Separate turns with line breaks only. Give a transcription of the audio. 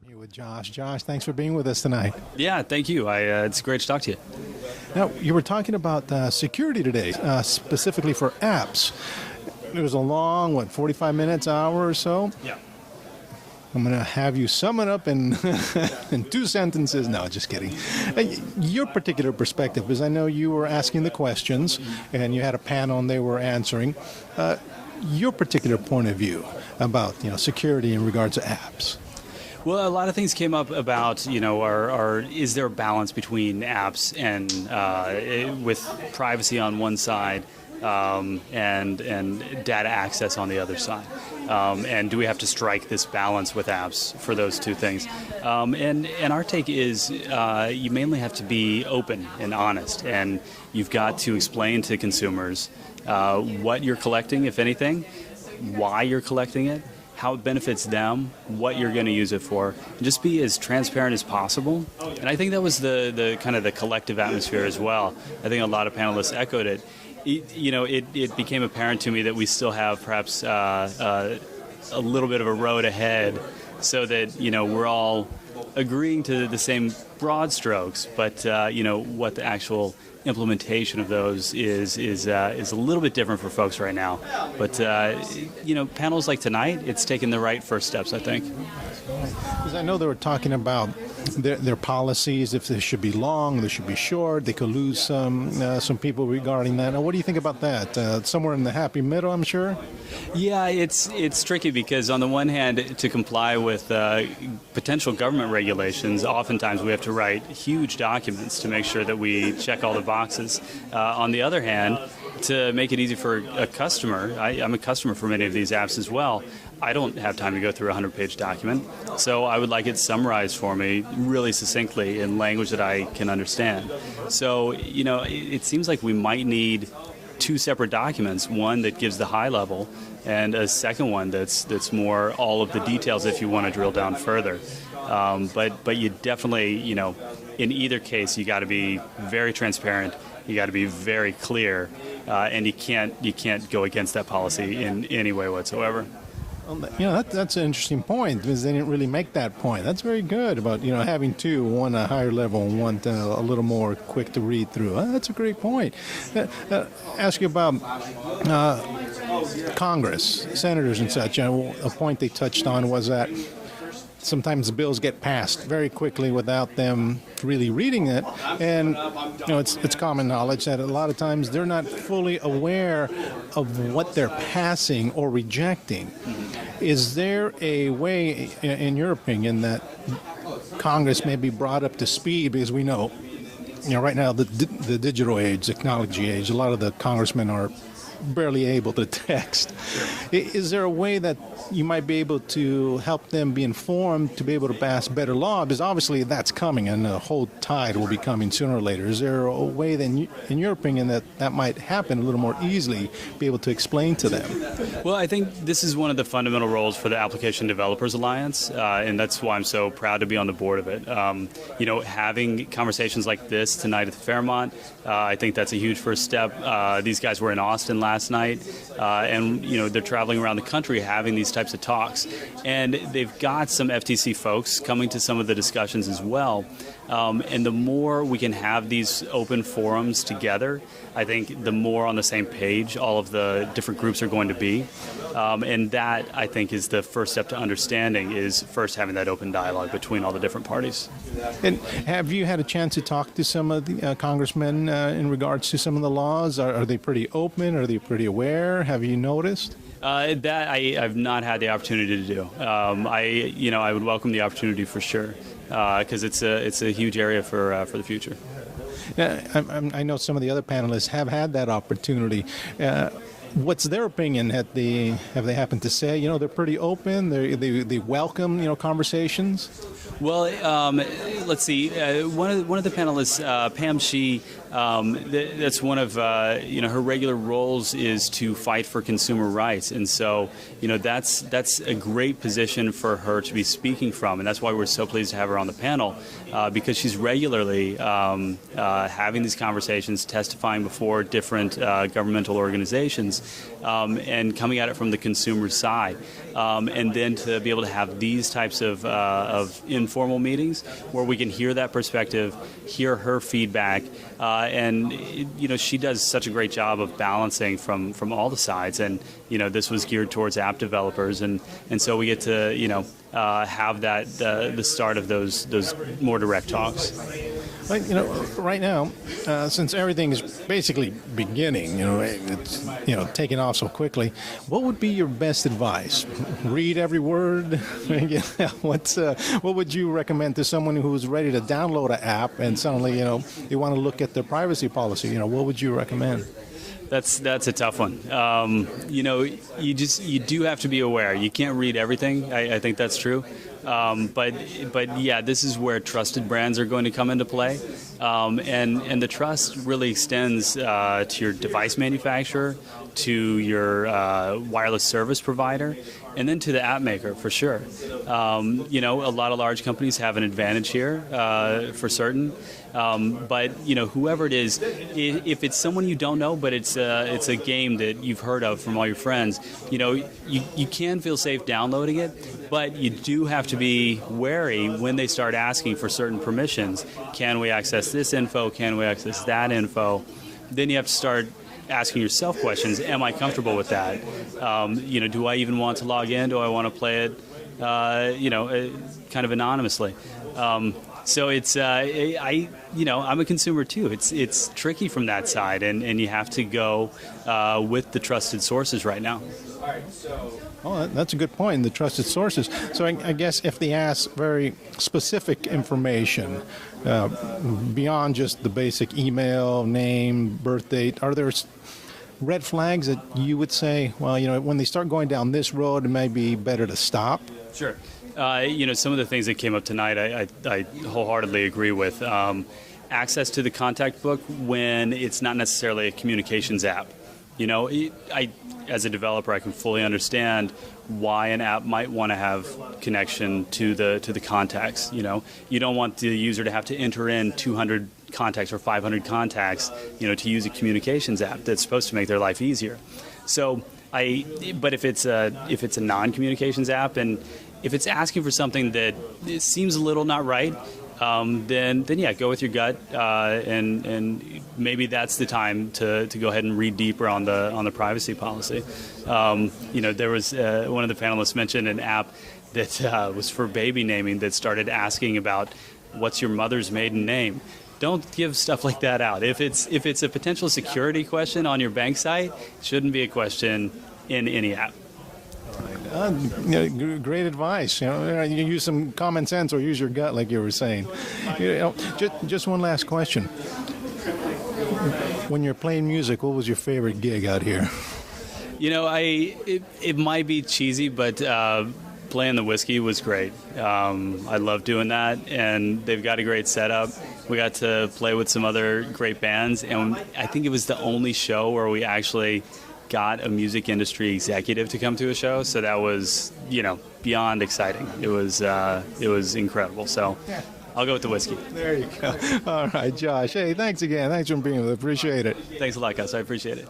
Here with Josh. Josh, thanks for being with us tonight.
Yeah, thank you. It's great to talk to you.
Now, you were talking about security today, specifically for apps. It was a long, 45 minutes, hour or so?
Yeah.
I'm going to have you sum it up in, in 2 sentences. No, just kidding. Your particular perspective, because I know you were asking the questions, and you had a panel and they were answering. Your particular point of view about security in regards to apps.
Well, a lot of things came up about, is there a balance between apps and with privacy on one side and data access on the other side? And do we have to strike this balance with apps for those two things? And our take is you mainly have to be open and honest, and you've got to explain to consumers what you're collecting, if anything, why you're collecting it, how it benefits them, what you're going to use it for, and just be as transparent as possible. And I think that was the kind of the collective atmosphere as well. I think a lot of panelists echoed it. It became apparent to me that we still have perhaps a little bit of a road ahead, so that we're all agreeing to the same broad strokes, but what the actual implementation of those is a little bit different for folks right now. But panels like tonight, it's taken the right first steps, I think.
Because I know they were talking about their policies, if they should be long, they should be short. They could lose some people regarding that. Now, what do you think about that? Somewhere in the happy middle, I'm sure?
Yeah, it's tricky because on the one hand, to comply with potential government regulations, oftentimes we have to write huge documents to make sure that we check all the boxes. On the other hand, to make it easy for a customer, I'm a customer for many of these apps as well, I don't have time to go through a 100-page document, so I would like it summarized for me really succinctly in language that I can understand. So, it seems like we might need 2 separate documents, one that gives the high level and a second one that's more all of the details if you want to drill down further. But you definitely, in either case, you got to be very transparent, you got to be very clear, and you can't go against that policy in any way whatsoever.
That's an interesting point, because they didn't really make that point. That's very good about having 2, one a higher level and one a little more quick to read through. That's a great point. Ask you about Congress, senators and such. A point they touched on was that sometimes bills get passed very quickly without them really reading it, and it's common knowledge that a lot of times they're not fully aware of what they're passing or rejecting. Is there a way, in your opinion, that Congress may be brought up to speed? Because we know, right now the digital age, technology age, a lot of the congressmen are barely able to text. Is there a way that you might be able to help them be informed to be able to pass better law? Because obviously that's coming, and the whole tide will be coming sooner or later. Is there a way, then, in your opinion, that might happen a little more easily, be able to explain to them?
Well, I think this is one of the fundamental roles for the Application Developers Alliance, and that's why I'm so proud to be on the board of it. Having conversations like this tonight at the Fairmont, I think that's a huge first step. These guys were in Austin last night, and they're traveling around the country having these types of talks, and they've got some FTC folks coming to some of the discussions as well. And the more we can have these open forums together, I think the more on the same page all of the different groups are going to be. And that, I think, is the first step to understanding, is first having that open dialogue between all the different parties.
And have you had a chance to talk to some of the congressmen in regards to some of the laws? Are they pretty open? Are they pretty aware? Have you noticed?
That I've not had the opportunity to do. I would welcome the opportunity for sure, because it's a huge area for the future.
I know some of the other panelists have had that opportunity. What's their opinion? Have they happened to say, they're pretty open, they welcome, conversations?
Well, let's see. One of the panelists, Pam Shee, that's one of her regular roles is to fight for consumer rights, and so that's a great position for her to be speaking from, and that's why we're so pleased to have her on the panel, because she's regularly having these conversations, testifying before different governmental organizations, is, and coming at it from the consumer side. And then to be able to have these types of informal meetings where we can hear that perspective, hear her feedback, and she does such a great job of balancing from all the sides. And this was geared towards app developers, and so we get to have that the start of those more direct talks.
Right now, since everything is basically beginning, it's taking off so quickly. What would be your best advice? Read every word. What would you recommend to someone who's ready to download an app and suddenly they want to look at their privacy policy? What would you recommend?
That's a tough one. You do have to be aware. You can't read everything. I think that's true. But yeah, this is where trusted brands are going to come into play, and the trust really extends to your device manufacturer, to your wireless service provider, and then to the app maker for sure. A lot of large companies have an advantage here for certain. But whoever it is, if it's someone you don't know, but it's a game that you've heard of from all your friends, you can feel safe downloading it, but you do have to be wary when they start asking for certain permissions. Can we access this info? Can we access that info? Then you have to start asking yourself questions. Am I comfortable with that? Do I even want to log in? Do I want to play it, kind of anonymously? So it's I'm a consumer too. It's tricky from that side, and you have to go with the trusted sources right now.
Oh, that's a good point, the trusted sources. So I guess if they ask very specific information beyond just the basic email, name, birth date, are there red flags that you would say, well, when they start going down this road, it may be better to stop?
Sure. Some of the things that came up tonight, I wholeheartedly agree with. Access to the contact book when it's not necessarily a communications app. As a developer, I can fully understand why an app might want to have connection to the contacts. You don't want the user to have to enter in 200 contacts or 500 contacts, to use a communications app that's supposed to make their life easier. So, but if it's a non-communications app, and if it's asking for something that it seems a little not right, then yeah, go with your gut, and maybe that's the time to go ahead and read deeper on the privacy policy. There was one of the panelists mentioned an app that was for baby naming that started asking about what's your mother's maiden name. Don't give stuff like that out. If it's a potential security question on your bank site, it shouldn't be a question in any app.
Great advice. You use some common sense or use your gut, like you were saying. Just one last question. When you're playing music, what was your favorite gig out here?
It might be cheesy, but playing the whiskey was great. I love doing that, and they've got a great setup. We got to play with some other great bands, and I think it was the only show where we actually got a music industry executive to come to a show, so that was beyond exciting. It was incredible. So I'll go with the whiskey.
There you go. All right, Josh. Hey, thanks again. Thanks for being with us. Appreciate it.
Thanks a lot, Gus. I appreciate it.